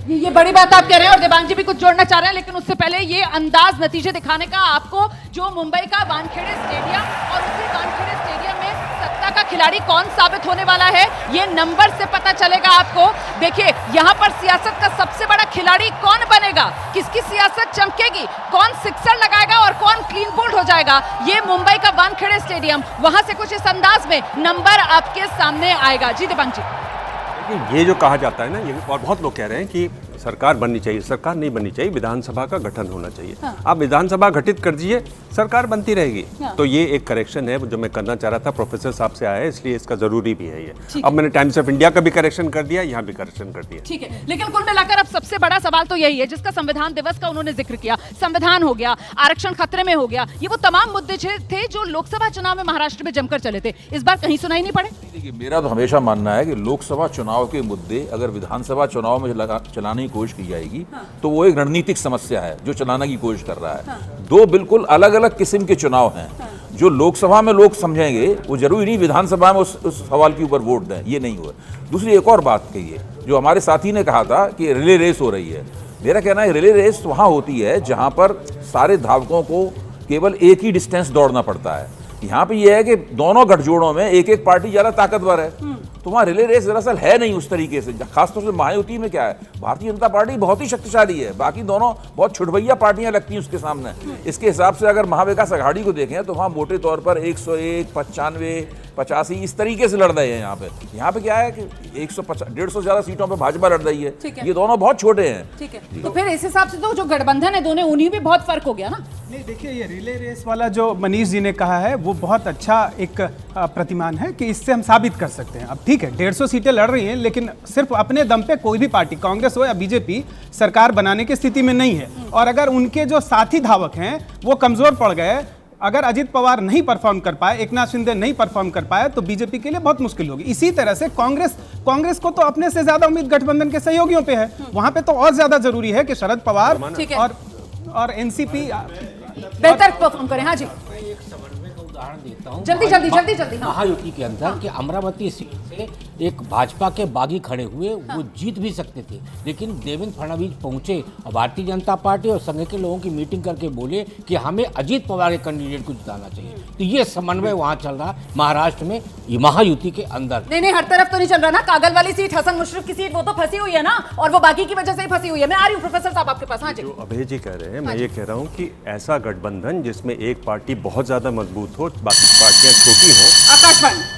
ये बड़ी बात आप कह रहे हैं और देवांग जी भी कुछ जोड़ना चाह रहे हैं, लेकिन उससे पहले ये अंदाज नतीजे दिखाने का आपको, जो मुंबई का वानखेड़े स्टेडियम और उसी वानखेड़े स्टेडियम में सत्ता का खिलाड़ी कौन साबित होने वाला है, ये नंबर से पता चलेगा आपको। देखिए यहाँ पर सियासत का सबसे बड़ा खिलाड़ी कौन बनेगा, किसकी सियासत चमकेगी, कौन सिक्सर लगाएगा और कौन क्लीन बोल्ड हो जाएगा, ये मुंबई का वानखेड़े स्टेडियम, वहां से कुछ इस अंदाज में नंबर आपके सामने आएगा। जी देवांग जी। ये जो कहा जाता है ना, ये और बहुत लोग कह रहे हैं कि सरकार बननी चाहिए, सरकार नहीं बननी चाहिए, विधानसभा का गठन होना चाहिए। हाँ। आप विधानसभा गठित कर दीजिए, सरकार बनती रहेगी। हाँ। तो ये एक करेक्शन है जो मैं करना चाह रहा था, प्रोफेसर साहब से आया है, इसलिए इसका जरूरी भी है ये। अब मैंने टाइम्स ऑफ इंडिया का भी करेक्शन कर दिया, यहाँ भी करेक्शन कर दिया। ठीक है, लेकिन कुल मिलाकर अब सबसे बड़ा सवाल तो यही है जिसका संविधान दिवस का उन्होंने जिक्र किया। संविधान हो गया, आरक्षण खतरे में हो गया, ये वो तमाम मुद्दे थे जो लोकसभा चुनाव में महाराष्ट्र में जमकर चले थे, इस बार कहीं सुनाई नहीं पड़े। देखिए, मेरा तो हमेशा मानना है कि लोकसभा चुनाव के मुद्दे अगर विधानसभा चुनाव में चलाने की कोशिश की जाएगी तो वो एक रणनीतिक समस्या है जो चलाने की कोशिश कर रहा है। दो बिल्कुल अलग अलग किस्म के चुनाव हैं। जो लोकसभा में लोग समझेंगे वो जरूरी नहीं विधानसभा में उस सवाल के ऊपर वोट दें, ये नहीं हुआ। दूसरी एक और बात कही है जो हमारे साथी ने कहा था कि रिले रेस हो रही है। मेरा कहना है रिले रेस वहाँ होती है जहाँ पर सारे धावकों को केवल एक ही डिस्टेंस दौड़ना पड़ता है। यहाँ पे ये है कि दोनों गठजोड़ों में एक एक पार्टी ज्यादा ताकतवर है, तो वहाँ रिले रेस दरअसल है नहीं उस तरीके से। खासतौर से महायुति में क्या है, भारतीय जनता पार्टी बहुत ही शक्तिशाली है, बाकी दोनों बहुत छुटभैया पार्टियां लगती हैं उसके सामने। इसके हिसाब से अगर महाविकास आघाड़ी को देखें तो वहाँ मोटे तौर पर 101, 95, 85 इस तरीके से लड़ रहे हैं। यहाँ पे क्या है कि 150-150 से ज्यादा सीटों पे भाजपा लड़ रही है। ये दोनों बहुत छोटे हैं। ठीक है, तो फिर इस हिसाब से तो जो गठबंधन है दोनों, उन्हीं में बहुत फर्क हो गया ना। नहीं देखिए, ये रिले रेस वाला जो मनीष जी ने कहा है वो बहुत अच्छा एक प्रतिमान है कि इससे हम साबित कर सकते हैं। अब ठीक है 150 सीटें लड़ रही हैं, लेकिन सिर्फ अपने दम पे कोई भी पार्टी, कांग्रेस हो या बीजेपी, सरकार बनाने की स्थिति में नहीं है। और अगर उनके जो साथी धावक हैं वो कमजोर पड़ गए, अगर अजित पवार नहीं परफॉर्म कर पाए, एकनाथ शिंदे नहीं परफॉर्म कर पाए, तो बीजेपी के लिए बहुत मुश्किल होगी। इसी तरह से कांग्रेस को तो अपने से ज्यादा उम्मीद गठबंधन के सहयोगियों पे है। वहां पे तो और ज्यादा जरूरी है कि शरद पवार और एनसीपी बेहतर परफॉर्म करें। हाँ जी, एक समन्वय का उदाहरण देता हूँ। जल्दी। महायुति के अंदर कि अमरावती सीट से एक भाजपा के बागी खड़े हुए, वो जीत भी सकते थे, लेकिन देवेंद्र फडणवीस पहुंचे और भारतीय जनता पार्टी और संघ के लोगों की मीटिंग करके बोले कि हमें अजीत पवार के कैंडिडेट को जिताना चाहिए। तो ये समन्वय वहाँ चल रहा महाराष्ट्र में, ये महायुति के अंदर। नहीं, हर तरफ तो नहीं चल रहा ना। कागल वाली सीट, हसन मुशर्रफ की सीट, वो तो फंसी हुई है ना, और वो बाकी की वजह से ही फंसी हुई है। मैं आ रही हूँ प्रोफेसर साहब आपके पास। हाँ जी, जो अभय जी कह रहे हैं, मैं ये कह रहा हूँ कि ऐसा गठबंधन जिसमें एक पार्टी बहुत ज्यादा मजबूत हो, बाकी पार्टियां छोटी हो। आकाशवाणी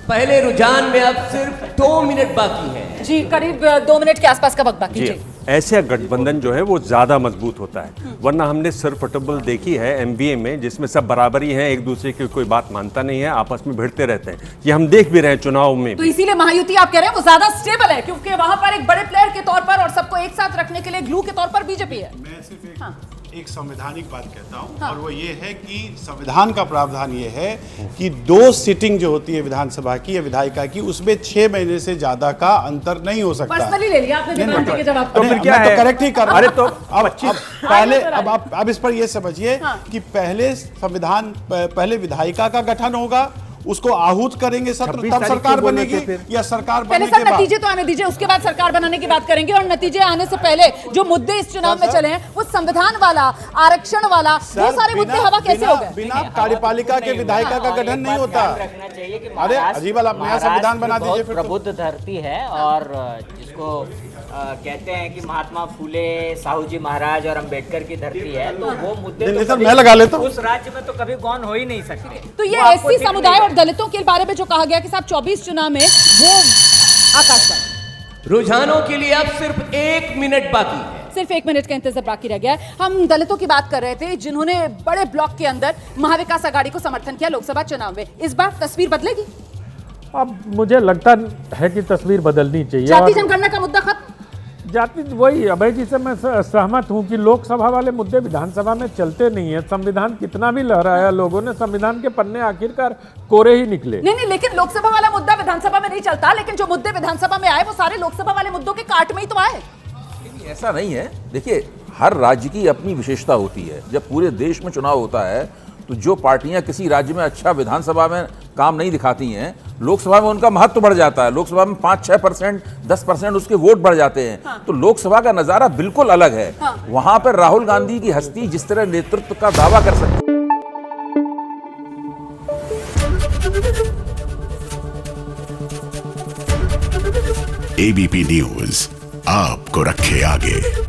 पहले रुझान में अब सिर्फ 2 मिनट बाकी है जी, करीब 2 मिनट के आसपास का वक्त बाकी जी। ऐसे गठबंधन जो है वो ज्यादा मजबूत होता है, वरना हमने सिर्फ फुटबॉल देखी है एमबीए में, जिसमें सब बराबरी है, एक दूसरे की कोई बात मानता नहीं है, आपस में भिड़ते रहते हैं। ये हम देख भी रहे हैं चुनाव में। तो इसीलिए महायुति आप कह रहे हैं वो ज्यादा स्टेबल है, क्योंकि वहां पर एक बड़े प्लेयर के तौर पर और सबको एक साथ रखने के लिए ग्लू के तौर पर बीजेपी है। मैं सिर्फ एक संवैधानिक बात कहता हूं, और वो ये है कि संविधान का प्रावधान ये है कि 2 सीटिंग जो होती है विधानसभा की या विधायिका की, उसमें 6 महीने से ज्यादा का अंतर नहीं हो सकता। पर्सनली ले लिया आपने के जवाब। तो फिर क्या है? तो करेक्ट ही कर रहा। अरे तो अब पहले अब इस पर ये समझिए कि पहले विधायिका का गठन होगा, उसको आहूत करेंगे सत्र, तब सरकार बनेगी, या सरकार बनने के बाद। नतीजे तो आने दीजिए, उसके बाद सरकार बनाने की बात करेंगे। और नतीजे आने से पहले जो मुद्दे इस चुनाव में चले हैं, वो संविधान वाला, आरक्षण वाला, वो सारे मुद्दे हवा कैसे हो गए? बिना कार्यपालिका के विधायिका का गठन नहीं होता। अरे अजीब, आप नया संविधान बना दीजिए फिर। प्रबुद्ध धरती है, और जिसको कहते हैं कि महात्मा फूले, साहू जी महाराज और अंबेडकर की धरती है, तो वो मुद्दे तो मैं लगा लेता हूं। उस राज्य में तो कभी गौन हो ही नहीं सकते। तो ये एससी समुदाय और दलितों के बारे में जो कहा गया कि साहब 24 चुनाव में वो आकाशवाणी रुझानों के लिए अब सिर्फ 1 मिनट बाकी है। सिर्फ 1 मिनट का इंतजार बाकी रह गया है। हम दलितों की बात कर रहे थे, जिन्होंने बड़े ब्लॉक के अंदर महाविकास आघाड़ी को समर्थन किया लोकसभा चुनाव में। इस बार तस्वीर बदलेगी? अब मुझे लगता है कि तस्वीर बदलनी चाहिए। जाति जनगणना का मुद्दा खत्म, जाति, वही अभय जी से मैं सहमत हूं कि लोकसभा वाले मुद्दे विधानसभा में चलते नहीं है। संविधान कितना भी लहराया लोगों ने, संविधान के पन्ने आखिरकार कोरे ही निकले। नहीं, लेकिन लोकसभा वाला मुद्दा विधानसभा में नहीं चलता, लेकिन जो मुद्दे विधानसभा में आए वो सारे लोकसभा वाले मुद्दों के काट में ही तो आए। ऐसा नहीं है। देखिए, हर राज्य की अपनी विशेषता होती है। जब पूरे देश में चुनाव होता है तो जो पार्टियां किसी राज्य में अच्छा विधानसभा में काम नहीं दिखाती हैं, लोकसभा में उनका महत्व बढ़ जाता है। लोकसभा में 5-6%, 10% उसके वोट बढ़ जाते हैं। तो लोकसभा का नजारा बिल्कुल अलग है। वहां पर राहुल गांधी की हस्ती जिस तरह नेतृत्व का दावा कर सकती है। एबीपी न्यूज आपको रखे आगे।